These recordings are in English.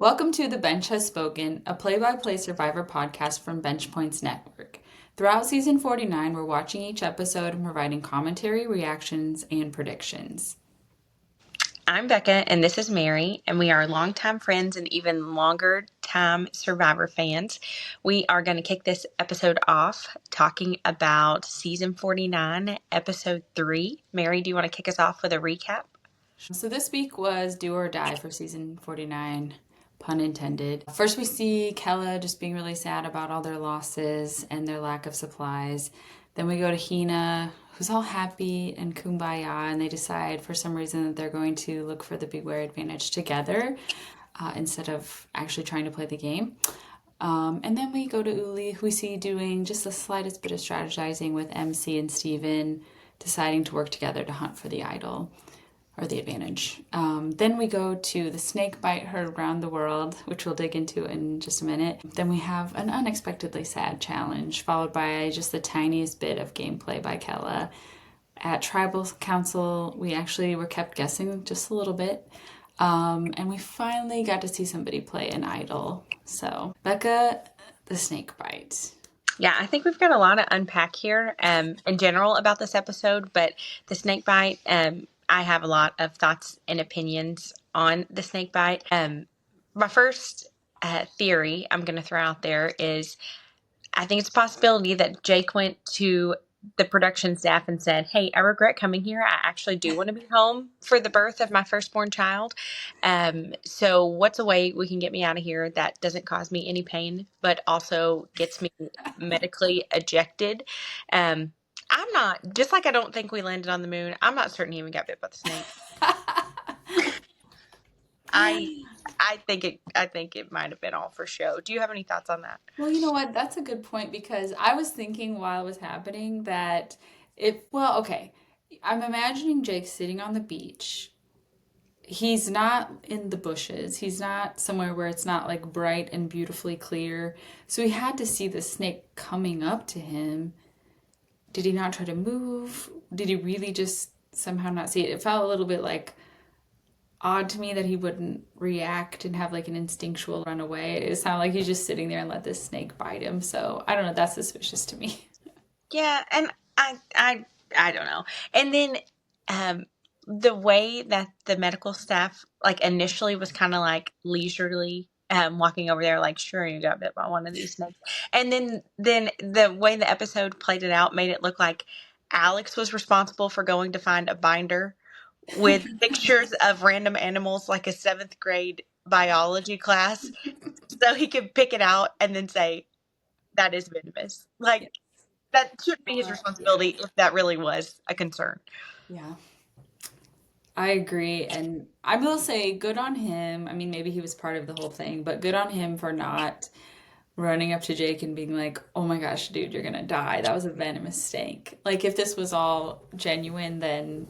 Welcome to The Bench Has Spoken, a play-by-play Survivor podcast from Bench Points Network. Throughout season 49, we're watching each episode and providing commentary, reactions, and predictions. I'm Becca, and this is Mary, and we are longtime friends and even longer time Survivor fans. We are going to kick this episode off talking about season 49, episode 3. Mary, do you want to kick us off with a recap? So this week was do or die for season 49, pun intended. First, we see Kella just being really sad about all their losses and their lack of supplies. Then we go to Hina, who's all happy and kumbaya, and they decide for some reason that they're going to look for the beware advantage together instead of actually trying to play the game. And then we go to Uli, who we see doing just the slightest bit of strategizing with MC and Steven, deciding to work together to hunt for the idol or the advantage. Then we go to the snake bite heard around the world, which we'll dig into in just a minute. Then we have an unexpectedly sad challenge, followed by just the tiniest bit of gameplay by Kella. At Tribal Council, we actually were kept guessing just a little bit. And we finally got to see somebody play an idol. So, Becca, the snake bite. Yeah, I think we've got a lot to unpack here in general about this episode, but the snake bite, I have a lot of thoughts and opinions on the snake bite. My first theory I'm going to throw out there is I think it's a possibility that Jake went to the production staff and said, "Hey, I regret coming here. I actually do want to be home for the birth of my firstborn child. So what's a way we can get me out of here that doesn't cause me any pain, but also gets me medically ejected?" I'm not, just like I don't think we landed on the moon, I'm not certain he even got bit by the snake. I think it might have been all for show. Do you have any thoughts on that? Well, you know what? That's a good point because I was thinking while it was happening that okay, I'm imagining Jake sitting on the beach. He's not in the bushes. He's not somewhere where it's not like bright and beautifully clear. So he had to see the snake coming up to him. Did he not try to move? Did he really just somehow not see it? It felt a little bit like odd to me that he wouldn't react and have like an instinctual run away. It sounded like he's just sitting there and let this snake bite him. So I don't know. That's suspicious to me. Yeah, and I don't know. And then the way that the medical staff like initially was kind of like leisurely walking over there like, sure, you got bit by one of these snakes. And then the way the episode played it out made it look like Alex was responsible for going to find a binder with pictures of random animals like a 7th grade biology class so he could pick it out and then say that is venomous. Like that should be his responsibility if that really was a concern. Yeah, I agree. And I will say good on him. I mean, maybe he was part of the whole thing, but good on him for not running up to Jake and being like, oh my gosh, dude, you're gonna die. That was a venomous snake. Like, if this was all genuine, then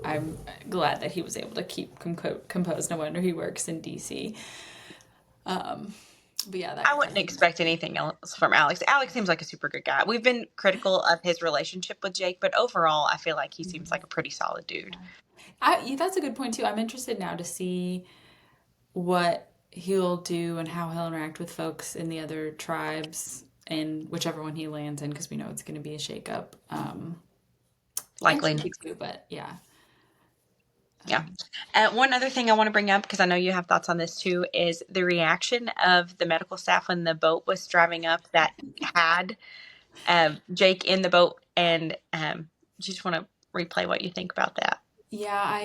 I'm glad that he was able to keep composed. No wonder he works in DC. But yeah, I wouldn't expect anything else from Alex. Alex seems like a super good guy. We've been critical of his relationship with Jake, but overall, I feel like he seems like a pretty solid dude. That's a good point too. I'm interested now to see what he'll do and how he'll interact with folks in the other tribes and whichever one he lands in, because we know it's going to be a shakeup. Likely. Too, but yeah. Yeah. One other thing I want to bring up, because I know you have thoughts on this too, is the reaction of the medical staff when the boat was driving up that had Jake in the boat. And just want to replay what you think about that. Yeah,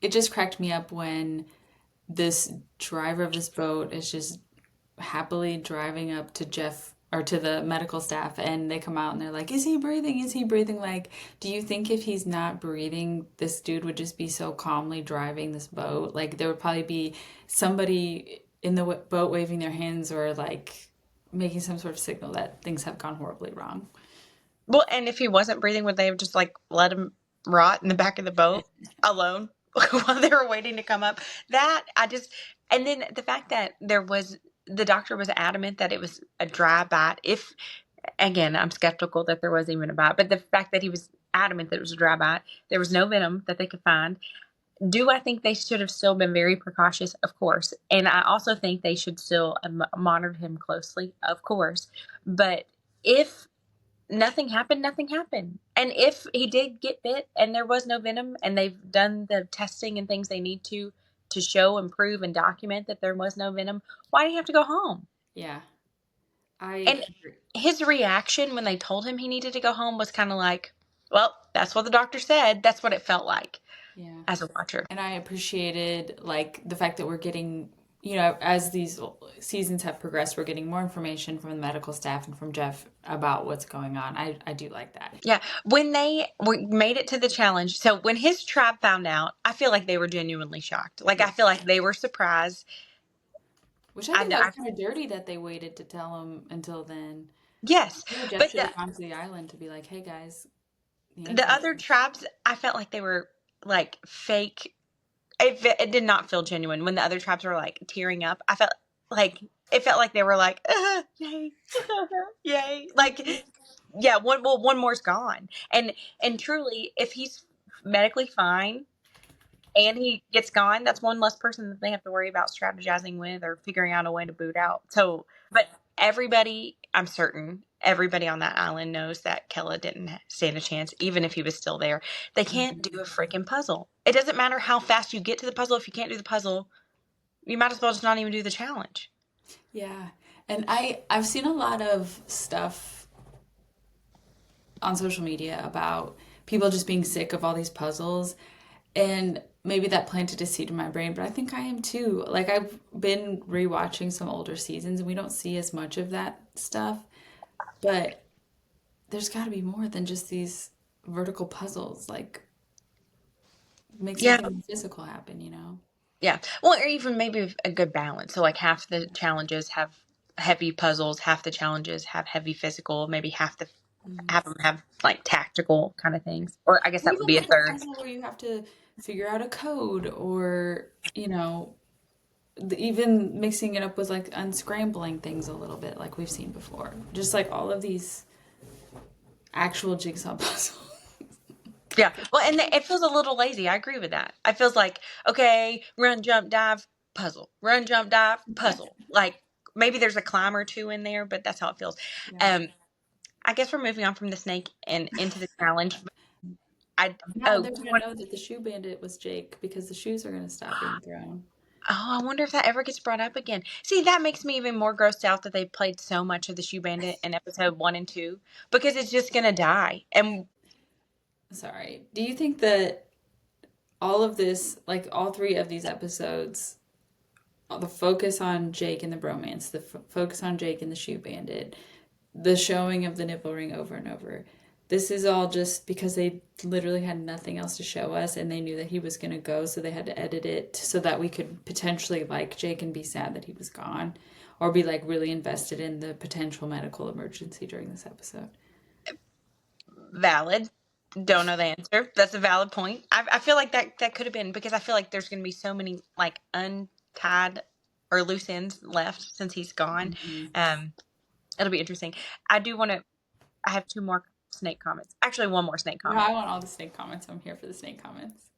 it just cracked me up when this driver of this boat is just happily driving up to Jeff or to the medical staff and they come out and they're like, is he breathing? Is he breathing? Like, do you think if he's not breathing, this dude would just be so calmly driving this boat? Like, there would probably be somebody in the boat waving their hands or like making some sort of signal that things have gone horribly wrong. Well, and if he wasn't breathing, would they have just like let him rot in the back of the boat alone while they were waiting to come up? And then the fact that the doctor was adamant that it was a dry bite. Again, I'm skeptical that there was even a bite, but the fact that he was adamant that it was a dry bite, there was no venom that they could find. Do I think they should have still been very precautious? Of course. And I also think they should still monitored him closely, of course. But if nothing happened, nothing happened. And if he did get bit and there was no venom and they've done the testing and things they need to show and prove and document that there was no venom, why do you have to go home? Yeah, I And agree. his reaction when they told him he needed to go home was kind of like, well, that's what the doctor said. That's what it felt like Yeah. as a watcher. And I appreciated like the fact that we're getting, you know, as these seasons have progressed, we're getting more information from the medical staff and from Jeff about what's going on. I do like that. Yeah, when they made it to the challenge, so when his tribe found out, I feel like they were genuinely shocked. Like, I Yeah. feel like they were surprised. Which I I think know, that was kind of dirty that they waited to tell him until then. yes, You know, Jeff but should have gone to the island to be like, "Hey guys, he ain't the other coming." tribes, I felt like they were like fake. It did not feel genuine when the other tribes were like tearing up. I felt like it felt like they were like, yay, yay, like, yeah, one more's gone, and truly, if he's medically fine and he gets gone, that's one less person that they have to worry about strategizing with or figuring out a way to boot out. So, but everybody, I'm certain, everybody on that island knows that Kella didn't stand a chance, even if he was still there. They can't do a freaking puzzle. It doesn't matter how fast you get to the puzzle. If you can't do the puzzle, you might as well just not even do the challenge. Yeah. And I've seen a lot of stuff on social media about people just being sick of all these puzzles. And maybe that planted a seed in my brain, but I think I am too. Like I've been rewatching some older seasons and we don't see as much of that stuff, but there's got to be more than just these vertical puzzles. Like make Yeah. something physical happen, you know? Yeah. Well, or even maybe a good balance. So, like, half the challenges have heavy puzzles, half the challenges have heavy physical, maybe Mhm. half them have like tactical kind of things. Or I guess Or that would even be a like a third. puzzle where you have to figure out a code or, you know, even mixing it up with like unscrambling things a little bit like we've seen before. Just like all of these actual jigsaw puzzles. Yeah. Well, and it feels a little lazy. I agree with that. I feels like, okay, run, jump, dive, puzzle. Run, jump, dive, puzzle. Like, maybe there's a climb or two in there, but that's how it feels. Yeah. Um, I guess we're moving on from the snake and into the challenge. I Now oh they're gonna know that the shoe bandit was Jake because the shoes are gonna stop being thrown. Oh, I wonder if that ever gets brought up again. See, that makes me even more grossed out that they played so much of the Shoe Bandit in episode 1 and 2 because it's just gonna die. And Sorry. Do you think that all of this, like all three of these episodes, the focus on Jake and the bromance, the focus on Jake and the shoe bandit, the showing of the nipple ring over and over. This is all just because they literally had nothing else to show us and they knew that he was going to go, so they had to edit it so that we could potentially like Jake and be sad that he was gone or be like really invested in the potential medical emergency during this episode. valid. Don't know the answer. That's a valid point. I feel like that could have been because I feel like there's gonna be so many like untied or loose ends left since he's gone. Mm-hmm. Um, it'll be interesting. I do want to. I have two more snake comments. Actually, one more snake No, comment. I want all the snake comments. I'm here for the snake comments.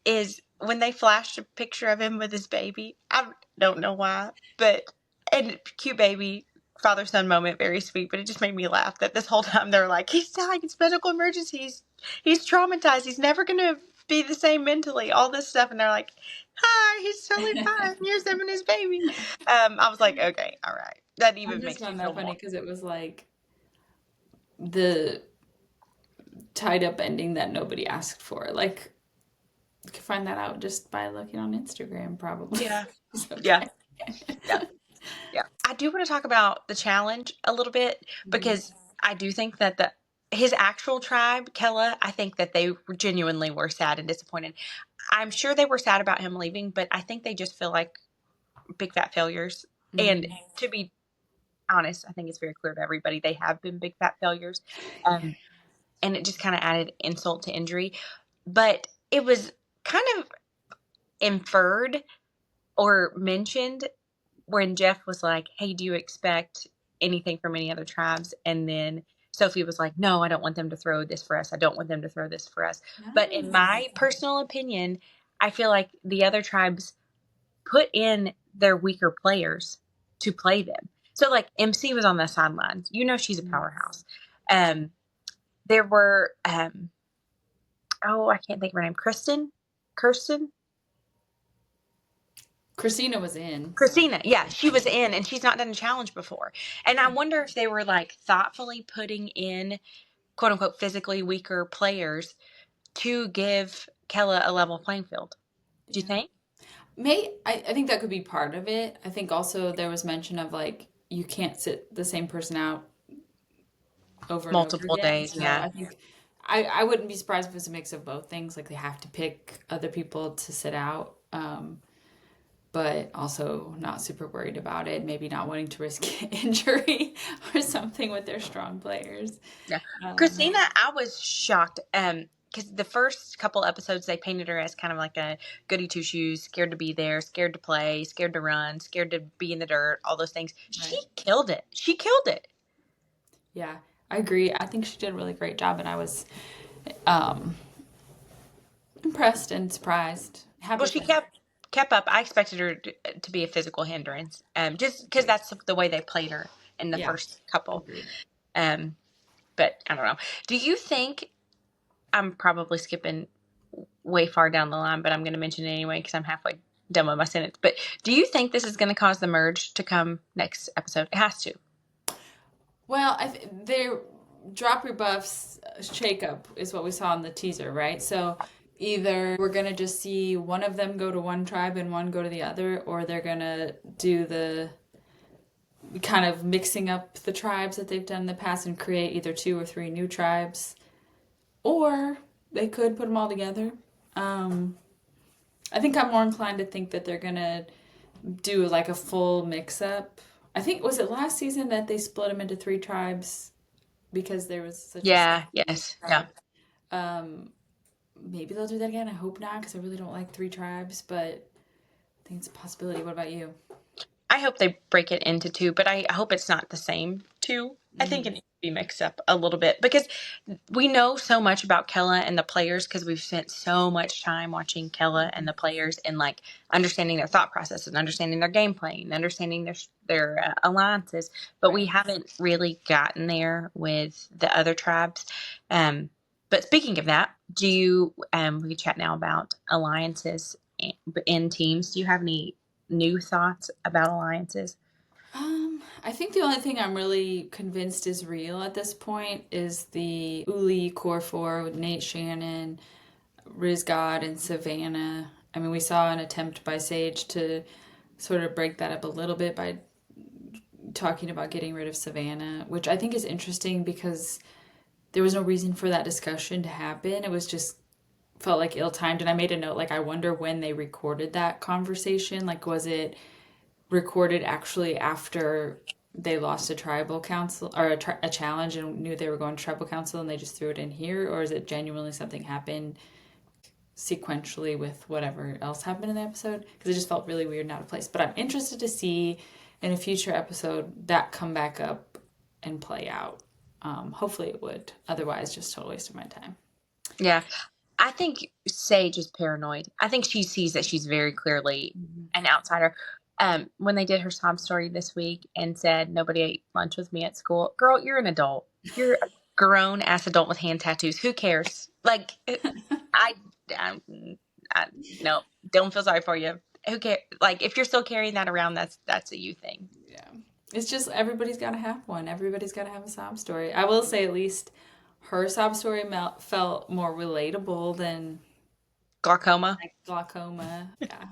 Is when they flashed a picture of him with his baby. I don't know why, but and cute baby father son moment, very sweet. But it just made me laugh that this whole time they're like, he's dying, it's medical emergency, he's traumatized, he's never gonna be the same mentally, all this stuff, and they're like, hi, he's totally fine. Here's him and his baby. I was like, okay, all right, that I even just makes me found feel that funny more. because it was like the tied up ending that nobody asked for. Like you can find that out just by looking on Instagram, probably. Yeah, It's yeah, okay. yeah. Yeah. I do want to talk about the challenge a little bit Mhm. because I do think that the his actual tribe, Kella, I think that they genuinely were sad and disappointed. I'm sure they were sad about him leaving, but I think they just feel like big fat failures. And Mhm. to be honest, I think it's very clear to everybody they have been big fat failures. Um, and it just kind of added insult to injury. But it was kind of inferred or mentioned when Jeff was like, "Hey, do you expect anything from any other tribes?" And then Sophie was like, "No, I don't want them to throw this for us. I don't want them to throw this for us." But in Nice. my personal opinion, I feel like the other tribes put in their weaker players to play them. So like MC was on the sidelines. She's a powerhouse. There were I can't think of her name. Kirsten? Christina was in. Christina, yeah, she was in, and she's not done a challenge before. And I wonder if they were like thoughtfully putting in quote unquote physically weaker players to give Kella a level playing field. Do you Yeah. think? I think that could be part of it. I think also there was mention of like you can't sit the same person out over and over Multiple again. days, So yeah. I think I wouldn't be surprised if it's a mix of both things. Like they have to pick other people to sit out, but also not super worried about it. Maybe not wanting to risk injury or something with their strong players. Yeah. Christina, I was shocked. Because the first couple episodes they painted her as kind of like a goody two shoes, scared to be there, scared to play, scared to run, scared to be in the dirt, all those things. She Right. killed it. She killed it. Yeah, I agree. I think she did a really great job, and I was um, impressed and surprised. Happy Well, she for her. kept up. I expected her to be a physical hindrance, just because Agreed. that's the way they played her in the Yeah, first couple. agreed. Um, but I don't know. Do you think I'm probably skipping way far down the line, but I'm going to mention it anyway because I'm halfway done with my sentence. But do you think this is going to cause the merge to come next episode? It has to. Well, their drop your buffs shakeup is what we saw in the teaser, right? So either we're gonna just see one of them go to one tribe and one go to the other, or they're gonna do the kind of mixing up the tribes that they've done in the past and create either 2 or 3 new tribes, or they could put them all together. Um, I think I'm more inclined to think that they're gonna do like a full mix up. I think was it last season that they split them into 3 tribes because there was such a Yeah. Yes. Yeah. tribe. Um, maybe they'll do that again. I hope not because I really don't like 3 tribes, but I think it's a possibility. What about you? I hope they break it into 2, but I hope it's not the same 2. I think it Mm-hmm. needs to be mixed up a little bit because we know so much about Kella and the players because we've spent so much time watching Kella and the players and like understanding their thought process and understanding their gameplay and understanding their alliances, but we Right. haven't really gotten there with the other tribes. But speaking of that, do you we can chat now about alliances in teams. Do you have any new thoughts about alliances? I think the only thing I'm really convinced is real at this point is the Uli Core 4 with Nate Shannon, Riz God, and Savannah. I mean, we saw an attempt by Sage to sort of break that up a little bit by talking about getting rid of Savannah, which I think is interesting because there was no reason for that discussion to happen. It was just felt like ill timed. And I made a note like, I wonder when they recorded that conversation. Like, was it recorded actually after they lost a tribal council or a challenge and knew they were going to tribal council and they just threw it in here? Or is it genuinely something happened sequentially with whatever else happened in the episode? Because it just felt really weird and out of place. But I'm interested to see in a future episode that come back up and play out. Hopefully it would. Otherwise, just total waste of my time. Yeah. I think Sage is paranoid. I think she sees that she's very clearly an outsider. When they did her sob story this week and said nobody ate lunch with me at school, girl, you're an adult. You're a grown ass adult with hand tattoos. Who cares? Like, I, I, I no, don't feel sorry for you. Who cares? Like, if you're still carrying that around, that's a you thing. Yeah. It's just everybody's got to have one. Everybody's got to have a sob story. I will say at least her sob story felt more relatable than Glaucoma. like glaucoma. Yeah.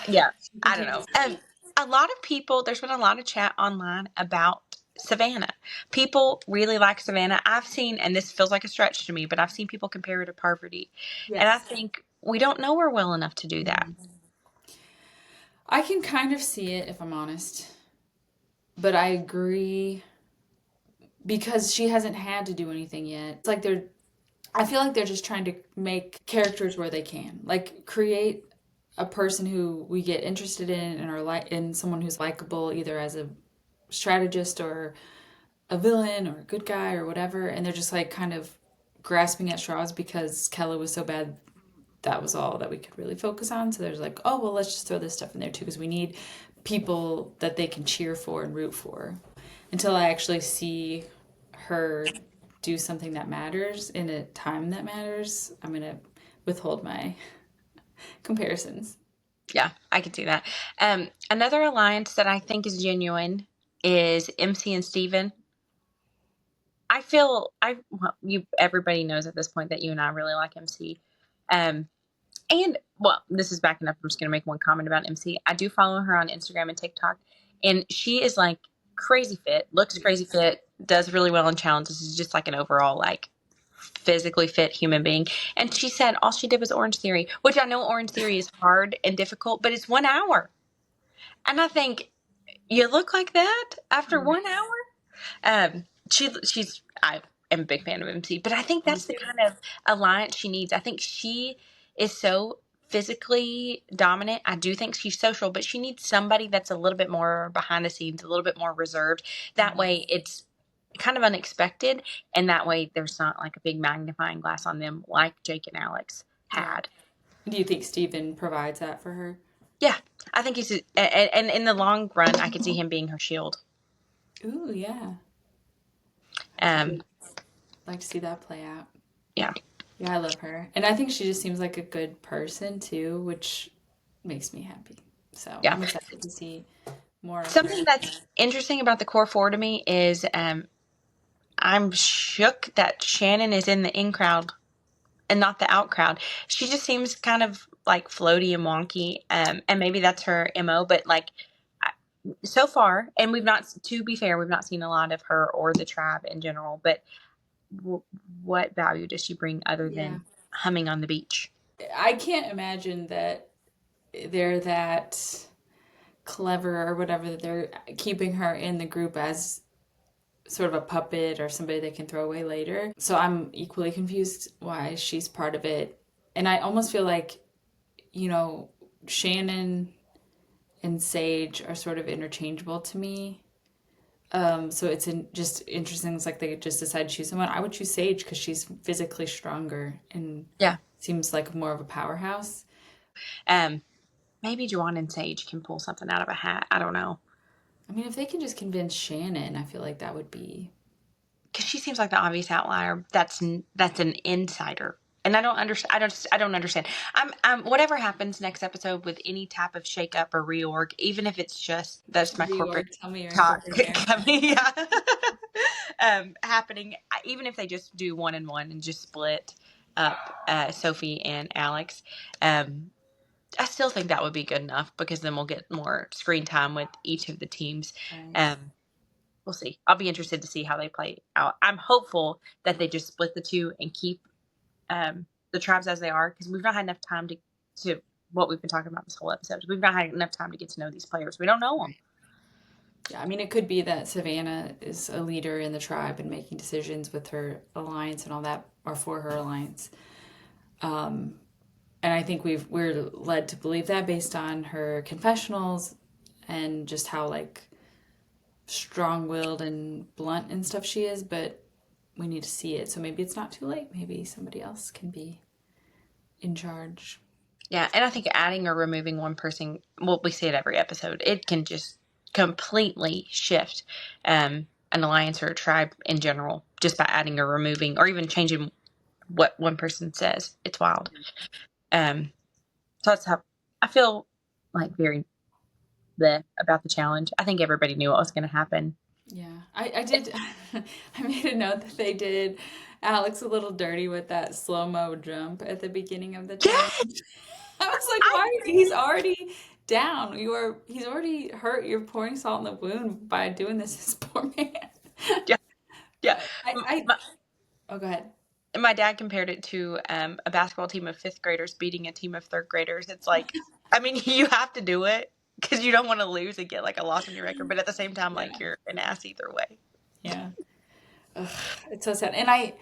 Yeah, She I don't continues know. to be. A lot of people, there's been a lot of chat online about Savannah. People really like Savannah. I've seen, and this feels like a stretch to me, but I've seen people compare her to Parvati. And I Yes. think we don't know her well enough to do that. I can kind of see it if I'm honest. But I agree because she hasn't had to do anything yet. It's like I feel like they're just trying to make characters where they can. Like create a person who we get interested in and are like in someone who's likable either as a strategist or a villain or a good guy or whatever, and they're just like kind of grasping at straws because Kella was so bad that was all that we could really focus on. So there's like, oh, well, let's just throw this stuff in there too, because we need people that they can cheer for and root for. Until I actually see her do something that matters in a time that matters, I'm going to withhold my comparisons. Yeah, I could see that. Another alliance that I think is genuine is MC and Steven. I feel well, you everybody knows at this point that you and I really like MC. Um, and well, this is backing up. I'm just gonna make one comment about MC. I do follow her on Instagram and TikTok, and she is like crazy fit, looks crazy fit, does really well in challenges. Is just like an overall like physically fit human being. And she said all she did was Orange Theory, which I know Orange Theory is hard and difficult, but it's 1 hour. And I think you look like that after 1 hour. She's I am a big fan of MC, but I think that's the kind of alliance she needs. I think she is so physically dominant. I do think she's social, but she needs somebody that's a little bit more behind the scenes, a little bit more reserved. That way it's kind of unexpected, and that way there's not like a big magnifying glass on them like Jake and Alex had. Do you think Steven provides that for her? Yeah, I think he's, and in the long run, I could see him being her shield. Ooh, yeah. Um, Like to see that play out. yeah. Yeah, I love her. And I think she just seems like a good person too, which makes me happy. So Yeah. I'm excited to see more of Something her. that's interesting about the core four to me is I'm shook that Shannon is in the in crowd and not the out crowd. She just seems kind of like floaty and wonky, and maybe that's her MO, but like so far, and we've not, to be fair, we've not seen a lot of her or the tribe in general, but what value does she bring other than humming on the beach? I can't imagine that they're that clever or whatever that they're keeping her in the group as sort of a puppet or somebody they can throw away later. So I'm equally confused why she's part of it. And I almost feel like, Shannon and Sage are sort of interchangeable to me. So it's just interesting. It's like they just decided to choose someone. I would choose Sage because she's physically stronger and Yeah. seems like more of a powerhouse. Maybe Juwan and Sage can pull something out of a hat. I don't know. I mean, if they can just convince Shannon, I feel like that would be. Because she seems like the obvious outlier. That's an insider, and I don't understand. I don't understand. I'm whatever happens next episode with any type of shakeup or reorg, even if it's just that's my corporate Tell me you're in talk corporate happening. Even if they just do 1-1 and just split up Sophie and Alex, I still think that would be good enough because then we'll get more screen time with each of the teams. Right. We'll see. I'll be interested to see how they play out. I'm hopeful that they just split the two and keep the tribes as they are, because we've not had enough time to what we've been talking about this whole episode. We've not had enough time to get to know these players. We don't know them. Yeah, I mean, it could be that Savannah is a leader in the tribe and making decisions with her alliance and all that, or for her alliance. And I think we're led to believe that based on her confessionals and just how like strong-willed and blunt and stuff she is, but we need to see it. So maybe it's not too late. Maybe somebody else can be in charge. Yeah, and I think adding or removing one person, well, we see it every episode, it can just completely shift an alliance or a tribe in general just by adding or removing or even changing what one person says. It's wild. So that's how I feel like very about the challenge. I think everybody knew what was going to happen. Yeah, I did. I made a note that they did Alex a little dirty with that slow-mo jump at the beginning of the challenge. I was like, why? He's already down. He's already hurt. You're pouring salt in the wound by doing this, this poor man. Yeah. Oh, go ahead. My dad compared it to a basketball team of fifth graders beating a team of third graders. It's like, I mean, you have to do it because you don't want to lose and get like a loss on your record, but at the same time, like you're an ass either way. Yeah. Ugh, it's so sad. And I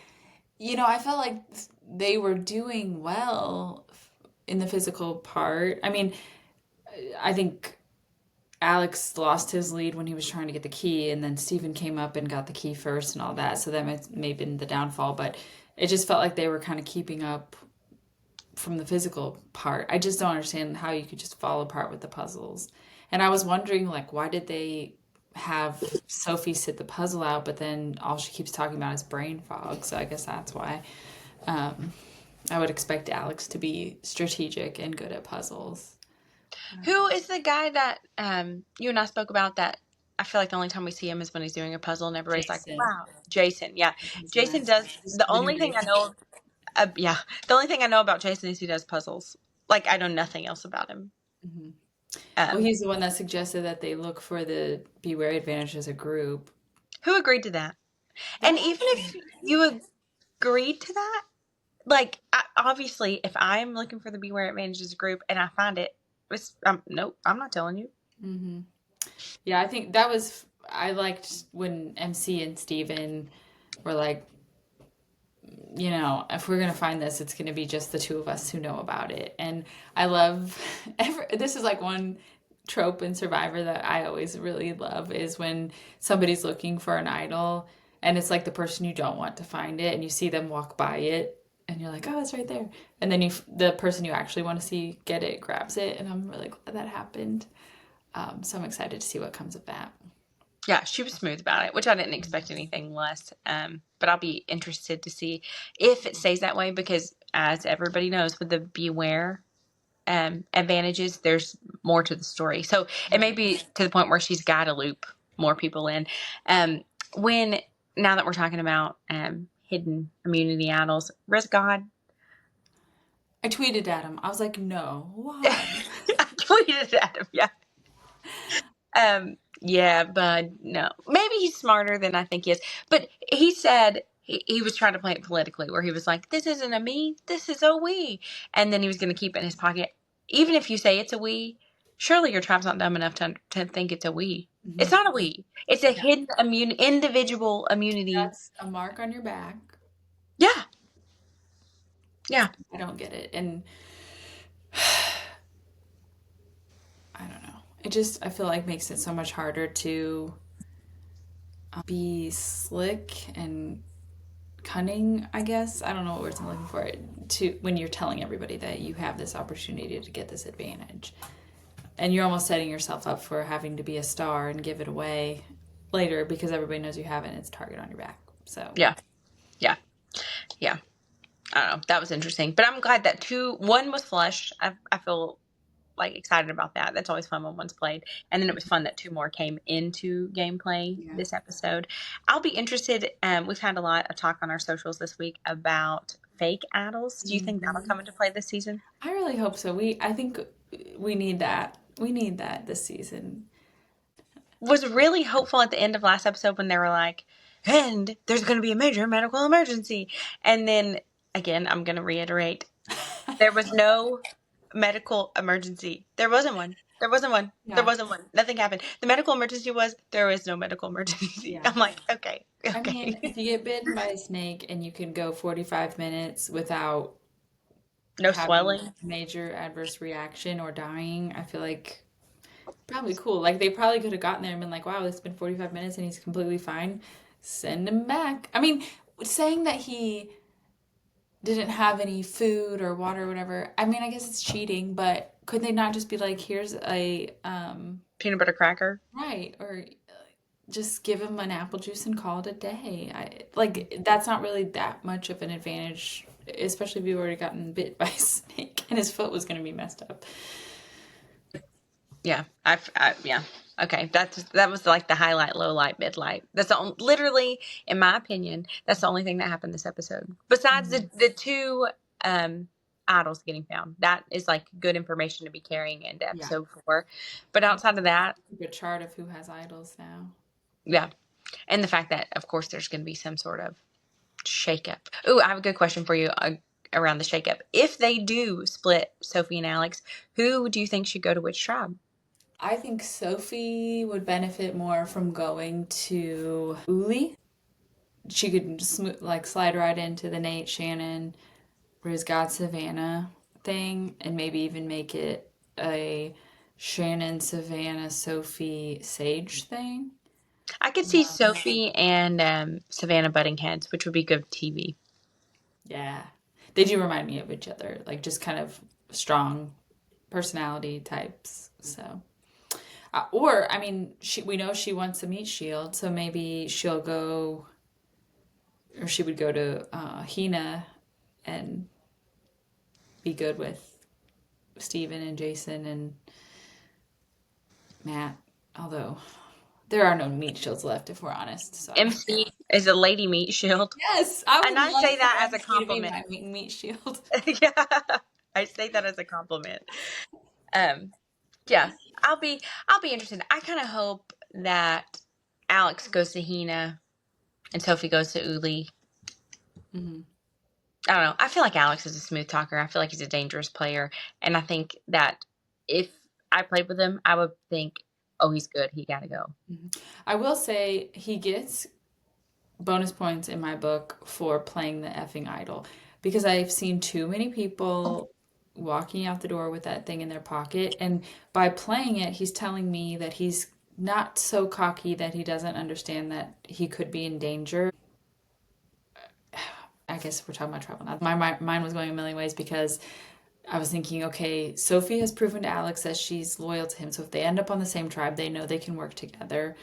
felt like they were doing well in the physical part. I mean, I think Alex lost his lead when he was trying to get the key, and then Steven came up and got the key first and all that. So that may have been the downfall, but it just felt like they were kind of keeping up from the physical part. I just don't understand how you could just fall apart with the puzzles. And I was wondering, like, why did they have Sophie sit the puzzle out, but then all she keeps talking about is brain fog. So I guess that's why. Um, I would expect Alex to be strategic and good at puzzles. Who is the guy that you and I spoke about that I feel like the only time we see him is when he's doing a puzzle and everybody's like, Jason. wow, Jason. Yeah. He's the Jason master. does Just the when only he thing I races. know yeah, the only thing I know about Jason is he does puzzles. Like I know nothing else about him. Mhm. Well, Um, he's the one that suggested that they look for the Beware advantage as a group. who agreed to that? And That even if you agreed to that, like obviously if I'm looking for the Beware Advantages group and I find it, nope, I'm not telling you. hmm Yeah, I think that was. I liked when MC and Steven were like, if we're gonna find this, it's gonna be just the two of us who know about it. And I love. This is like one trope in Survivor that I always really love is when somebody's looking for an idol and it's like the person you don't want to find it, and you see them walk by it, and you're like, oh, it's right there. And then the person you actually want to see get it grabs it, and I'm really glad that happened. So I'm excited to see what comes of that. Yeah, she was smooth about it, which I didn't expect anything less. But I'll be interested to see if it stays that way because, as everybody knows, with the Beware advantages, there's more to the story. So it may be to the point where she's got to loop more people in. Um, when now that we're talking about hidden immunity idols, Risk God. I tweeted at him. I was like, no, I why? tweeted at him. Yeah. Yeah, but no. Maybe he's smarter than I think he is. But he said he was trying to play it politically, where he was like, "This isn't a me, this is a we," and then he was going to keep it in his pocket. Even if you say it's a we, surely your tribe's not dumb enough to think it's a we. It's Mhm. not a we. It's a Yeah. hidden individual immunity. That's a mark on your back. Yeah, yeah. I don't get it. And I don't know. I feel like makes it so much harder to be slick and cunning, I guess. I don't know what words I'm looking for. When you're telling everybody that you have this opportunity to get this advantage. And you're almost setting yourself up for having to be a star and give it away later because everybody knows you have it and it's a target on your back. So, Yeah, yeah, yeah. I don't know. That was interesting, but I'm glad that one was flushed. I feel like excited about that. That's always fun when one's played. And then it was fun that two more came into gameplay yeah. this episode. I'll be interested. We've had a lot of talk on our socials this week about fake idols. Do you think that'll come into play this season? I really hope so. I think we need that. We need that this season. Was really hopeful at the end of last episode when they were like, and there's going to be a major medical emergency. And then again, I'm going to reiterate, there was no medical emergency. There wasn't one. There wasn't one. Yeah. There wasn't one. Nothing happened. The medical emergency was there is no medical emergency. Yeah. I'm like, okay. I mean, if you get bitten by a snake and you can go 45 minutes without No having swelling. a major adverse reaction or dying, I feel like probably cool. Like they probably could have gotten there and been like, wow, it's been 45 minutes and he's completely fine. Send him back. I mean, saying that he didn't have any food or water or whatever, I mean, I guess it's cheating, but could they not just be like, here's a, Peanut butter cracker. right, or just give him an apple juice and call it a day? Like, that's not really that much of an advantage, especially if you've already gotten bit by a snake and his foot was going to be messed up. Yeah. Yeah. Okay. That was like the highlight, low light, mid light. That's literally, in my opinion, that's the only thing that happened this episode. Besides the two idols getting found. That is like good information to be carrying into episode 4. But outside of that, A chart of who has idols now. yeah. And the fact that, of course, there's going to be some sort of shakeup. Ooh, I have a good question for you around the shakeup. If they do split Sophie and Alex, who do you think should go to which tribe? I think Sophie would benefit more from going to Uli. She could slide right into the Nate, Shannon, Riz God, Savannah thing, and maybe even make it a Shannon, Savannah, Sophie, Sage thing. I could see Sophie and Savannah butting heads, which would be good TV. Yeah. They do remind me of each other, like just kind of strong personality types. So, or I mean, we know she wants a meat shield, so maybe she'll go, or she would go to Hina and be good with Steven and Jason and Matt. Although there are no meat shields left, if we're honest. So MC is a lady meat shield. yes, I And would I love say for that as a MC to be compliment. my meat shield. Yeah, I say that as a compliment. Um, yeah, I'll be interested. I kind of hope that Alex goes to Hina and Sophie goes to Uli. Hmm. I don't know. I feel like Alex is a smooth talker. I feel like he's a dangerous player, and I think that if I played with him, I would think, oh, he's good. He got to go. I will say he gets bonus points in my book for playing the effing idol because I've seen too many people walking out the door with that thing in their pocket. And by playing it, he's telling me that he's not so cocky that he doesn't understand that he could be in danger. I guess we're talking about trouble now. My mind was going a million ways because I was thinking, okay, Sophie has proven to Alex that she's loyal to him. So if they end up on the same tribe, they know they can work together.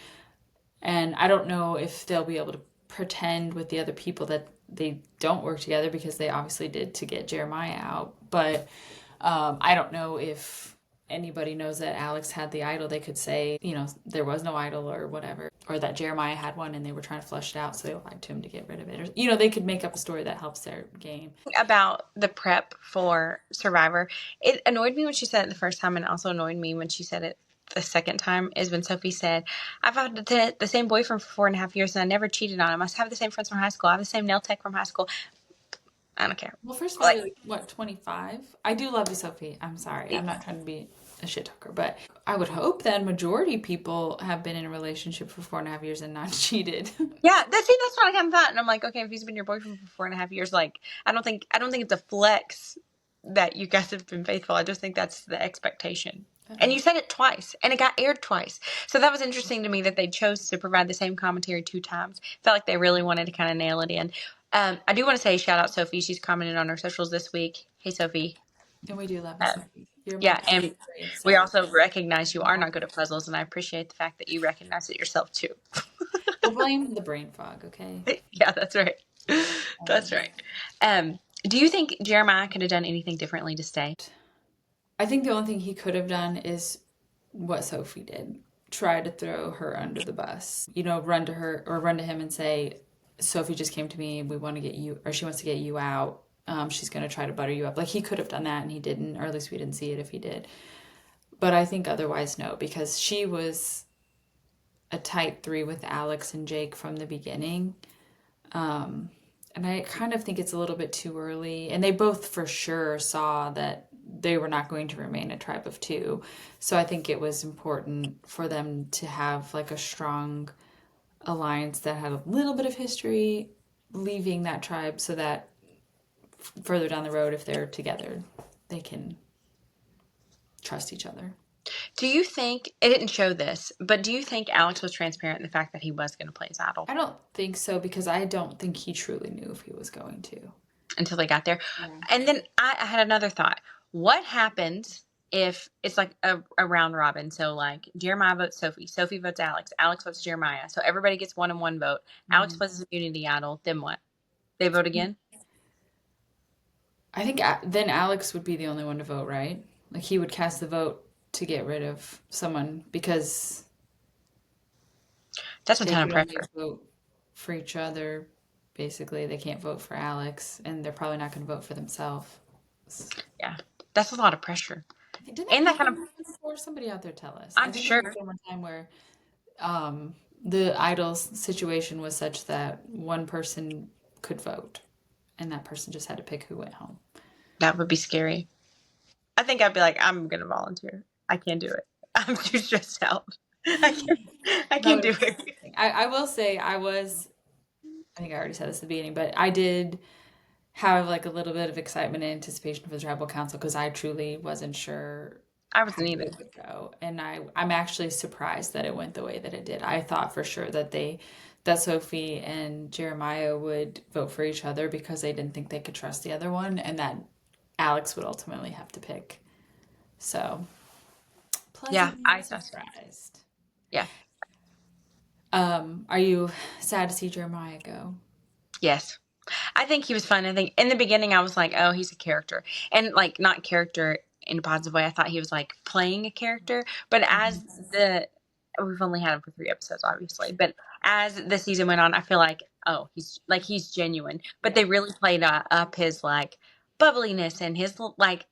And I don't know if they'll be able to pretend with the other people that they don't work together because they obviously did to get Jeremiah out. But I don't know if anybody knows that Alex had the idol. They could say, there was no idol or whatever, or that Jeremiah had one and they were trying to flush it out, so they lied to him to get rid of it. Or, they could make up a story that helps their game. About the prep for Survivor, it annoyed me when she said it the first time, and also annoyed me when she said it the second time, is when Sophie said, I've had the same boyfriend for 4.5 years and I never cheated on him. I have the same friends from high school. I have the same nail tech from high school. I don't care. Well, first of all, Like, you're like, what, 25? I do love you, Sophie. I'm sorry. I'm not trying to be a shit talker, but I would hope that majority people have been in a relationship for 4.5 years and not cheated. yeah, that's what I kind of thought, and I'm like, okay, if he's been your boyfriend for 4.5 years, like, I don't think it's a flex that you guys have been faithful. I just think that's the expectation. And you said it twice, and it got aired twice. So that was interesting to me that they chose to provide the same commentary 2 times. Felt like they really wanted to kind of nail it in. I do want to say shout out Sophie. She's commented on our socials this week. Hey, Sophie. And we do love you, Sophie. You're my Yeah, and grade, we so also recognize you are not good at puzzles, and I appreciate the fact that you recognize it yourself too. we'll blame the brain fog, okay? Yeah, that's right. That's right. Do you think Jeremiah could have done anything differently to stay? I think the only thing he could have done is what Sophie did. Try to throw her under the bus. Run to her or run to him and say, Sophie just came to me. We want to get you, or she wants to get you out. She's going to try to butter you up. Like he could have done that and he didn't, or at least we didn't see it if he did. But I think otherwise, no, because she was a tight 3 with Alex and Jake from the beginning. And I kind of think it's a little bit too early. And they both for sure saw that they were not going to remain a tribe of 2. So I think it was important for them to have like a strong alliance that had a little bit of history leaving that tribe so that further down the road, if they're together, they can trust each other. Do you think, it didn't show this, but do you think Alex was transparent in the fact that he was going to play his idol? I don't think so because I don't think he truly knew if he was going to. Until they got there. Yeah. And then I had another thought. What happens if it's like a round robin? So like Jeremiah votes Sophie, Sophie votes Alex, Alex votes Jeremiah. So everybody gets 1 and 1 vote. Alex plays his immunity idol. Then what? They vote again? I think then Alex would be the only one to vote, right? Like he would cast the vote to get rid of someone because That's a they ton of could only pressure. vote for each other. Basically, they can't vote for Alex, and they're probably not going to vote for themselves. Yeah, that's a lot of pressure. Didn't And that kind of, before? Somebody out there tell us. I I'm think sure. there was one time where the idols situation was such that one person could vote, and that person just had to pick who went home. That would be scary. I think I'd be like, I'm going to volunteer. I can't do it. I'm too stressed out. I can't do it. I will say I think I already said this at the beginning, but I did have like a little bit of excitement and anticipation for the tribal council because I truly wasn't sure I wasn't how either. it would go. And I'm actually surprised that it went the way that it did. I thought for sure that that Sophie and Jeremiah would vote for each other because they didn't think they could trust the other one, and that Alex would ultimately have to pick. So Yeah, pleasantly I thought so. surprised. Yeah. Are you sad to see Jeremiah go? Yes. I think he was fun. I think in the beginning I was like, oh, he's a character. And like not character in a positive way. I thought he was like playing a character. But as the we've only had him for 3 episodes, obviously. But as the season went on, I feel like, oh, he's genuine. But Yeah. they really played up his like bubbliness and his like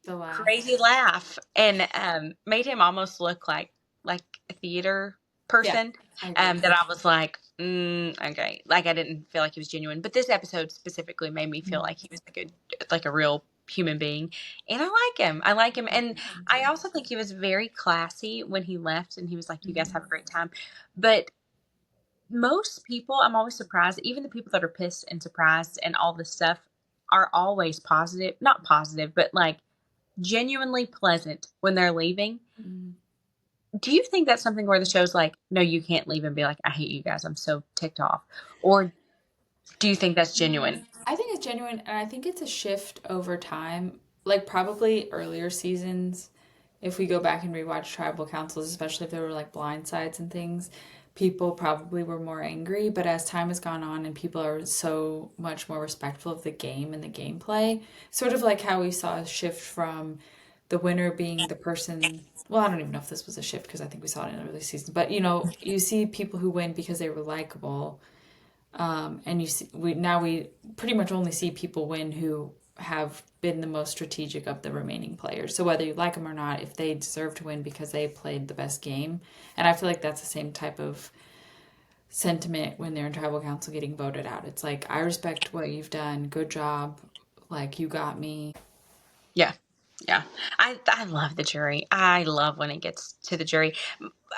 The laugh. crazy laugh and made him almost look like a theater Yeah, person. I agree. That I was like, okay, like I didn't feel like he was genuine. But this episode specifically made me feel like he was like a real human being, and I like him. I like him, and I also think he was very classy when he left, and he was like, "You guys have a great time," but most people, I'm always surprised, even the people that are pissed and surprised and all this stuff are always positive, not positive, but like genuinely pleasant when they're leaving. Mm. Do you think that's something where the show's like, no, you can't leave and be like, I hate you guys, I'm so ticked off? Or do you think that's genuine? I think it's genuine, and I think it's a shift over time. Like probably earlier seasons, if we go back and rewatch tribal councils, especially if there were like blind sides and things, people probably were more angry. But as time has gone on and people are so much more respectful of the game and the gameplay, sort of like how we saw a shift from the winner being the person. Well, I don't even know if this was a shift because I think we saw it in the early seasons. But you see people who win because they were likable, and you see, we pretty much only see people win who have been the most strategic of the remaining players. So whether you like them or not, if they deserve to win because they played the best game, and I feel like that's the same type of sentiment when they're in tribal council getting voted out. It's like, I respect what you've done. Good job. Like, you got me. Yeah. Yeah. I love the jury. I love when it gets to the jury.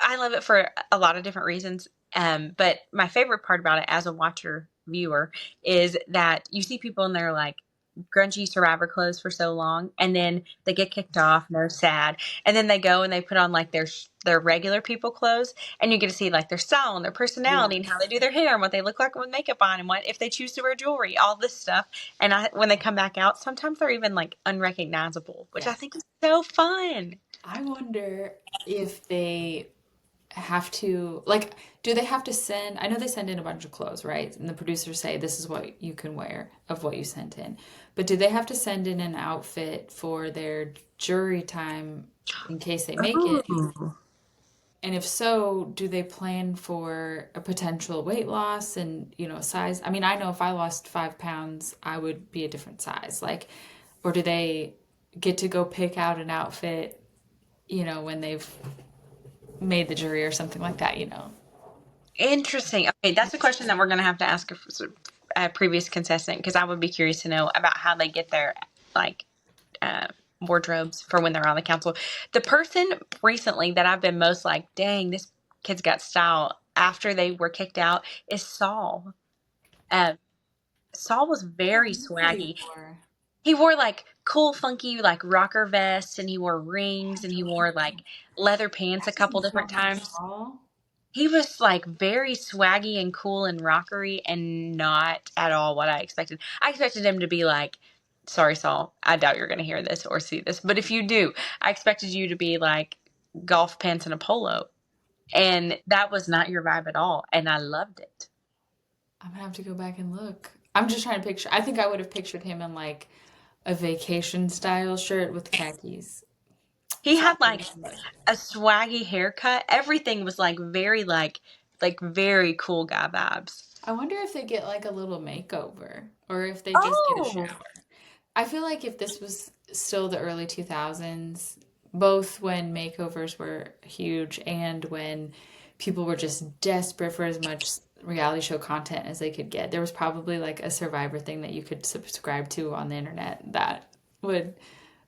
I love it for a lot of different reasons. But my favorite part about it as a watcher viewer is that you see people in their like grungy survivor clothes for so long, and then they get kicked off and they're sad, and then they go and they put on like their regular people clothes, and you get to see like their style and their Yeah. personality and how they do their hair and what they look like with makeup on and what if they choose to wear jewelry, all this stuff. And when they come back out, sometimes they're even like unrecognizable, which I Yes. think is so fun. I wonder if they have to, like, do they have to send, I know they send in a bunch of clothes, right? And the producers say this is what you can wear of what you sent in. But do they have to send in an outfit for their jury time in case they make it? Ooh. And if so, do they plan for a potential weight loss and, size? I mean, I know if I lost 5 pounds, I would be a different size. Like, or do they get to go pick out an outfit, when they've made the jury or something like that? Interesting. Okay, that's a question that we're going to have to ask a previous contestant because I would be curious to know about how they get their like uh, wardrobes for when they're on the council. The person recently that I've been most like, dang, this kid's got style after they were kicked out is Saul. Uh, Saul was very What he swaggy. wore. He wore like cool, funky, like rocker vests, and he wore rings, and he wore like leather pants a That couple doesn't feel different like times. Saul. He was like very swaggy and cool and rockery and not at all what I expected. I expected him to be like, sorry, Saul, I doubt you're going to hear this or see this, but if you do, I expected you to be like golf pants and a polo. And that was not your vibe at all. And I loved it. I'm gonna have to go back and look. I'm just trying to picture. I think I would have pictured him in like a vacation style shirt with khakis. He So had I'm like gonna look. a swaggy haircut. Everything was like very like very cool guy vibes. I wonder if they get like a little makeover or if they just get a Oh, shower. I feel like if this was still the early 2000s, both when makeovers were huge and when people were just desperate for as much reality show content as they could get, there was probably like a Survivor thing that you could subscribe to on the internet that would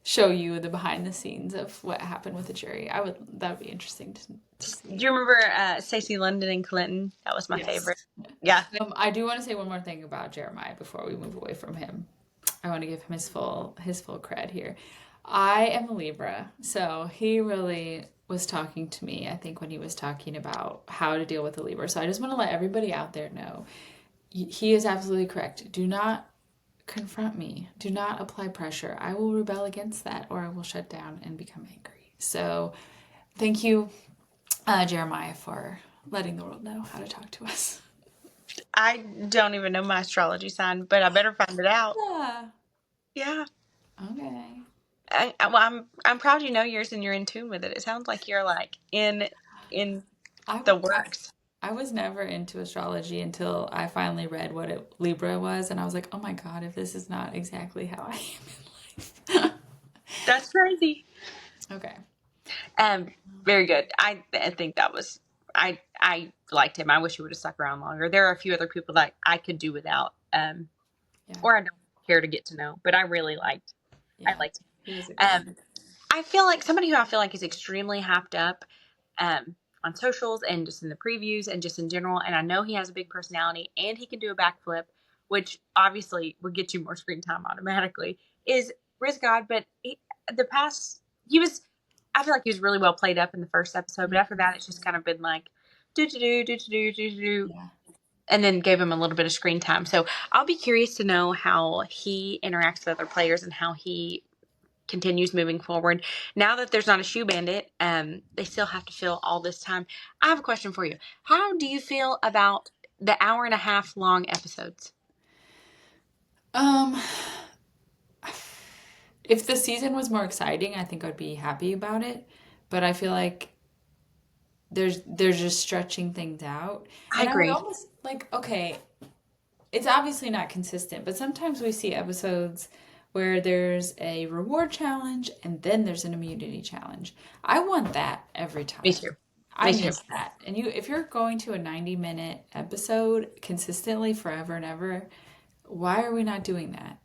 show you the behind the scenes of what happened with the jury. That would be interesting to do see. you remember Stacey London and Clinton? That was my Yes. favorite. Yeah. I do want to say one more thing about Jeremiah before we move away from him. I want to give him his full cred here. I am a Libra, so he really was talking to me, I think, when he was talking about how to deal with a Libra. So I just want to let everybody out there know he is absolutely correct. Do not confront me, do not apply pressure. I will rebel against that or I will shut down and become angry. So thank you, Jeremiah, for letting the world know how to talk to us. I don't even know my astrology sign, but I better find it out. Yeah. Yeah. Okay. I'm proud you know yours and you're in tune with it. It sounds like you're like in I, the I works. I was never into astrology until I finally read what Libra was, and I was like, oh my God, if this is not exactly how I am in life. That's crazy. Okay. Um, Very good. I think that was I liked him. I wish he would have stuck around longer. There are a few other people that I could do without, Yeah. or I don't care to get to know. But I Yeah. liked He was a him. good one. I feel like somebody who I feel like is extremely hyped up on socials and just in the previews and just in general. And I know he has a big personality and he can do a backflip, which obviously would get you more screen time automatically, is Riz God. But the past, he was, I feel like he was really well played up in the first episode. But after that, it's just kind of been like, do, do, do, do, do, do, do, Yeah. and then gave him a little bit of screen time. So I'll be curious to know how he interacts with other players and how he continues moving forward. Now that there's not a shoe bandit, they still have to fill all this time. I have a question for you. How do you feel about the hour and a half long episodes? Um, if the season was more exciting, I think I'd be happy about it. But I feel like they're just stretching things out. I And I would agree. almost like, okay, it's obviously not consistent, but sometimes we see episodes where there's a reward challenge and then there's an immunity challenge. I want that every Me time. too. I Me too. miss that. And if you're going to a 90-minute episode consistently forever and ever, why are we not doing that?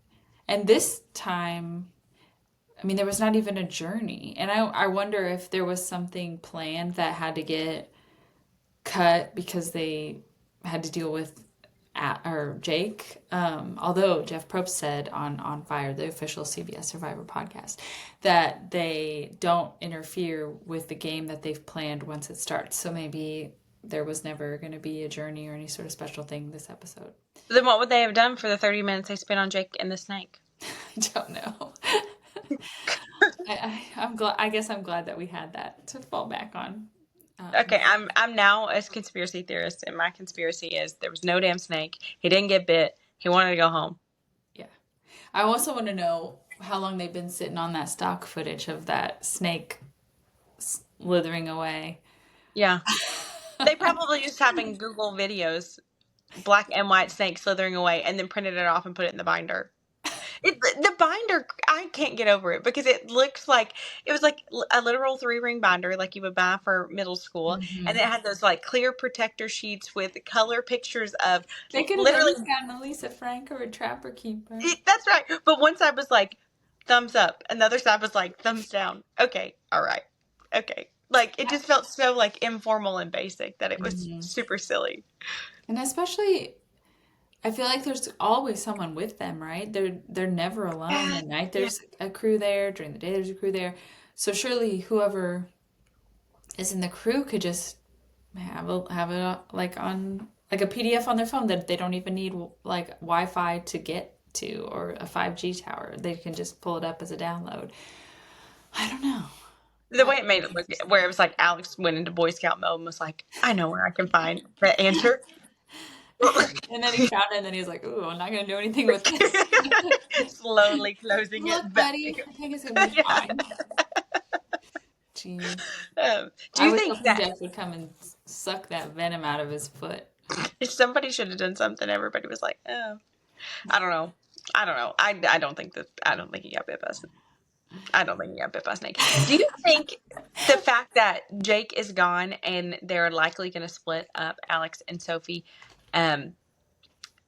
And this time, I mean, there was not even a journey. And I wonder if there was something planned that had to get cut because they had to deal with or Jake. Although Jeff Probst said on Fire, the official CBS Survivor podcast, that they don't interfere with the game that they've planned once it starts. So maybe there was never going to be a journey or any sort of special thing this episode. Then what would they have done for the 30 minutes they spent on Jake and the snake? I don't know. I'm glad. I guess I'm glad that we had that to fall back on. Okay, I'm now a conspiracy theorist, and my conspiracy is there was no damn snake. He didn't get bit. He wanted to go home. Yeah. I also want to know how long they've been sitting on that stock footage of that snake slithering away. Yeah. They probably just happened Google videos, black and white snake slithering away, and then printed it off and put it in the binder. The binder, I can't get over it because it looks like it was like a literal 3-ring binder, like you would buy for middle school, and Mm-hmm. it had those like clear protector sheets with color pictures of They could have at literally. least gotten a Lisa Frank or a Trapper Keeper. That's right. But one side was like thumbs up, and the other side was like thumbs down. Okay, all right, okay. Like it just felt so like informal and basic that it was Mm-hmm. super silly. And especially, I feel like there's always someone with them, right? They're never alone. Yeah, At night, yeah. there's a crew there. During the day, there's a crew there. So surely, whoever is in the crew could just have it like on like a PDF on their phone that they don't even need like Wi-Fi to get to or a 5G tower. They can just pull it up as a download. I don't know. The way it made it look, where it was like Alex went into Boy Scout mode and was like, I know where I can find the answer. And then he found it, and then he was like, "Ooh, I'm not gonna do anything with this." Slowly closing Look, it back. buddy, I think it's gonna be Yeah. fine. Jeez, Do I you was think hoping that Jeff would come and suck that venom out of his foot. if somebody should have done something, everybody was like, oh, I don't know. I don't know. I don't think he got bit by a snake. I don't think he got bit by a snake. Do you think the fact that Jake is gone and they're likely going to split up Alex and Sophie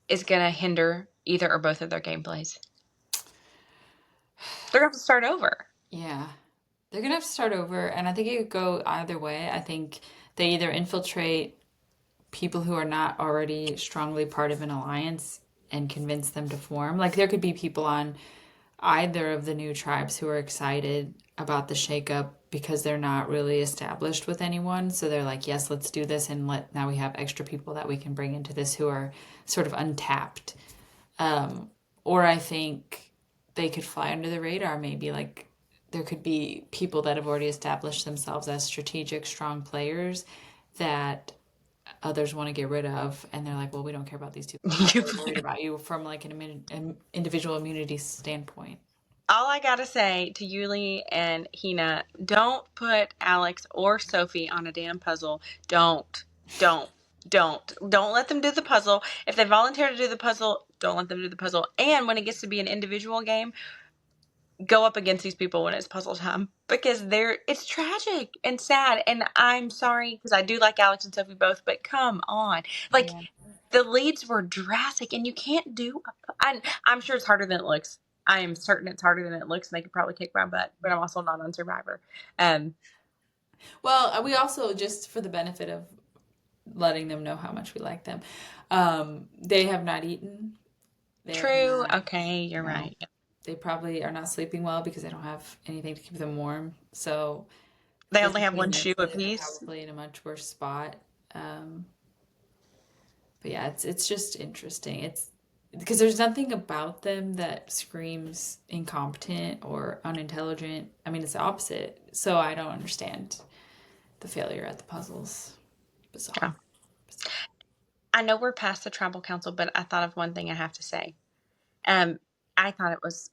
is going to hinder either or both of their gameplays? They're going to have to start over. Yeah, they're gonna have to start over, and I think it could go either way. I think they either infiltrate people who are not already strongly part of an alliance and convince them to form. Like there could be people on either of the new tribes who are excited about the shakeup because they're not really established with anyone. So they're like, yes, let's do this, and now we have extra people that we can bring into this who are sort of untapped. Or I think they could fly under the radar, maybe like there could be people that have already established themselves as strategic, strong players that others want to get rid of, and they're like, well, we don't care about these two. We're worried about you from like an individual immunity standpoint. All I gotta say to Yuli and Hina, don't put Alex or Sophie on a damn puzzle. Don't. Don't. Don't let them do the puzzle. If they volunteer to do the puzzle, don't let them do the puzzle. And when it gets to be an individual game, go up against these people when it's puzzle time, because it's tragic and sad. And I'm sorry, because I do like Alex and Sophie both, but come on. Like, Yeah. the leads were drastic, and you can't do. I'm sure it's harder than it looks. I am certain it's harder than it looks, and they could probably kick my butt. But I'm also not on Survivor. Um, Well, we also, just for the benefit of letting them know how much we like them, they have not eaten. They have True. not, Okay, you're no. right. They probably are not sleeping well because they don't have anything to keep them warm. So They only have physically one and shoe mentally, they're apiece. probably in a much worse spot. Um, but yeah, it's just interesting. It's because there's nothing about them that screams incompetent or unintelligent. I mean, it's the opposite. So I don't understand the failure at the puzzles. Yeah. Bizarre. I know we're past the tribal council, but I thought of one thing I have to say. Um, I thought it was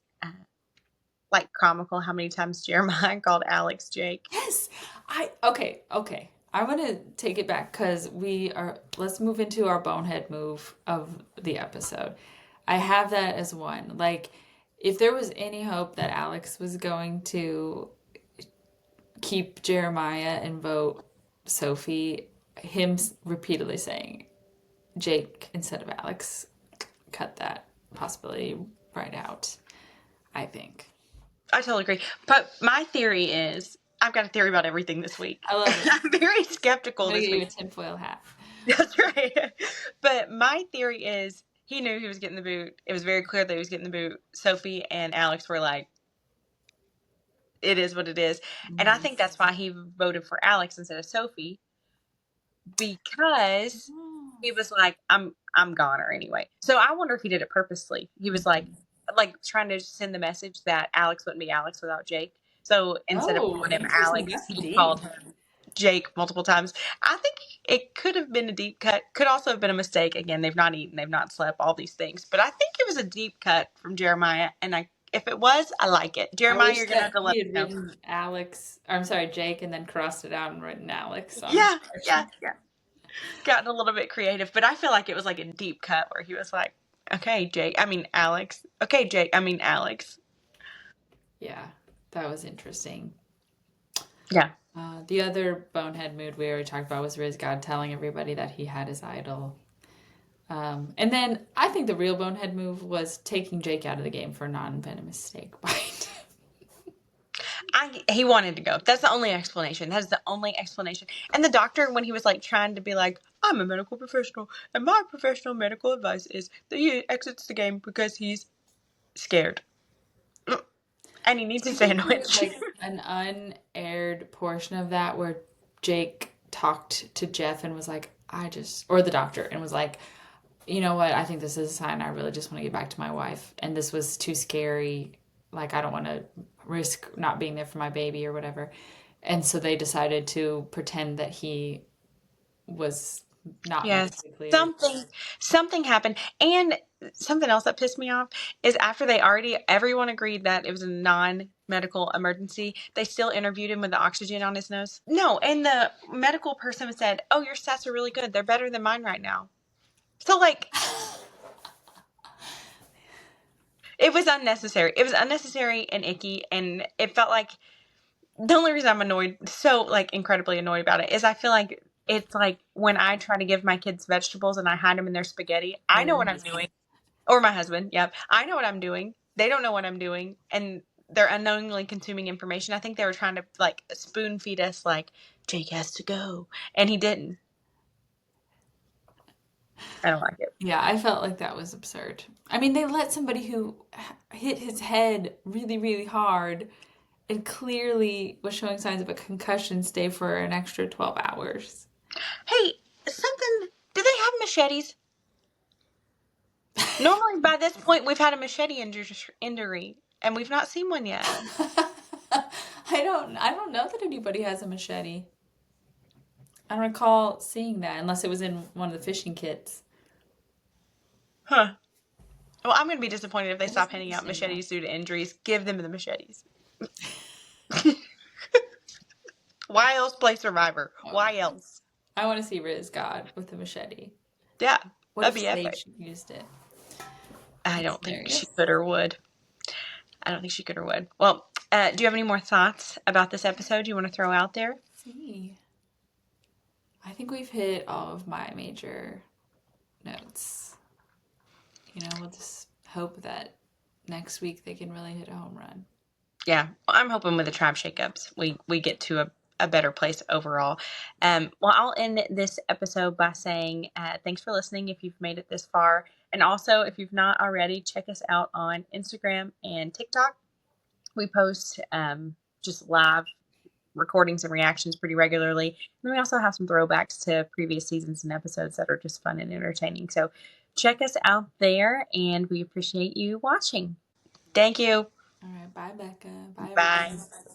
like comical how many times Jeremiah called Alex Jake. Yes. Okay. I want to take it back because let's move into our bonehead move of the episode. I have that as one. Like, if there was any hope that Alex was going to keep Jeremiah and vote Sophie, him repeatedly saying Jake instead of Alex, cut that possibility right out, I think. I totally agree. But my theory is, I've got a theory about everything this week. I love it. I'm very I'm skeptical gonna this get you a week. tinfoil hat. That's right. But my theory is, he knew he was getting the boot. It was very clear that he was getting the boot. Sophie and Alex were like, it is what it is. And I think that's why he voted for Alex instead of Sophie, because he was like, I'm goner anyway. So I wonder if he did it purposely. He was like trying to send the message that Alex wouldn't be Alex without Jake. So instead of Oh, calling him interesting. Alex, That's he deep. called him Jake multiple times. I think it could have been a deep cut. Could also have been a mistake. Again, they've not eaten, they've not slept, all these things. But I think it was a deep cut from Jeremiah, and if it was, I like it. I Jeremiah, wish you're gonna have that to let he me had know. written Alex, or I'm sorry, Jake, and then crossed it out and written Alex on his Yeah, parchment. yeah. Gotten a little bit creative, but I feel like it was like a deep cut where he was like, okay, Jake, I mean Alex. Okay, Jake, I mean Alex. Yeah, that was interesting. Yeah. The other bonehead mood we already talked about was Riz God telling everybody that he had his idol. And then I think the real bonehead move was taking Jake out of the game for a non-venomous snake bite. He wanted to go. That's the only explanation. That is the only explanation. And the doctor, when he was like trying to be like, I'm a medical professional, and my professional medical advice is that he exits the game because he's scared. And he needs a There was sandwich. like an unaired portion of that where Jake talked to Jeff and was like, or the doctor, and was like, you know what, I think this is a sign I really just want to get back to my wife. And this was too scary. Like, I don't want to risk not being there for my baby or whatever. And so they decided to pretend that he was not Yes. medically cleared. Something happened. And something else that pissed me off is after everyone agreed that it was a non-medical emergency, they still interviewed him with the oxygen on his nose. No, and the medical person said, oh, your stats are really good. They're better than mine right now. So, like, it was unnecessary. It was unnecessary and icky, and it felt like the only reason I'm annoyed, so like incredibly annoyed about it, is I feel like it's like when I try to give my kids vegetables and I hide them in their spaghetti. I know what I'm doing, or my husband. Yep, I know what I'm doing. They don't know what I'm doing, and they're unknowingly consuming information. I think they were trying to like spoon feed us, like Jake has to go, and he didn't. I don't like it. Yeah, I felt like that was absurd. I mean, they let somebody who hit his head really, really hard and clearly was showing signs of a concussion stay for an extra 12 hours. Hey, something. Do they have machetes? Normally, by this point, we've had a machete injury, and we've not seen one yet. I don't know that anybody has a machete. I don't recall seeing that unless it was in one of the fishing kits. Huh. Well, I'm going to be disappointed if they It is stop handing out interesting though. machetes due to injuries. Give them the machetes. Why else play Survivor? Oh Why no. else? I want to see Riz God with a machete. Yeah, What that'd if be epic. Sage used it? I That's don't think she hilarious. could or would. I don't think she could or would. Well, do you have any more thoughts about this episode you want to throw out there? Let's see. I think we've hit all of my major notes. We'll just hope that next week they can really hit a home run. Yeah, well, I'm hoping with the tribe shakeups, we get to a better place overall. Well, I'll end this episode by saying thanks for listening if you've made it this far. And also, if you've not already, check us out on Instagram and TikTok. We post just live recordings and reactions pretty regularly. And we also have some throwbacks to previous seasons and episodes that are just fun and entertaining. So check us out there, and we appreciate you watching. Thank you. All right. Bye, Becca. Bye, Bye. everybody.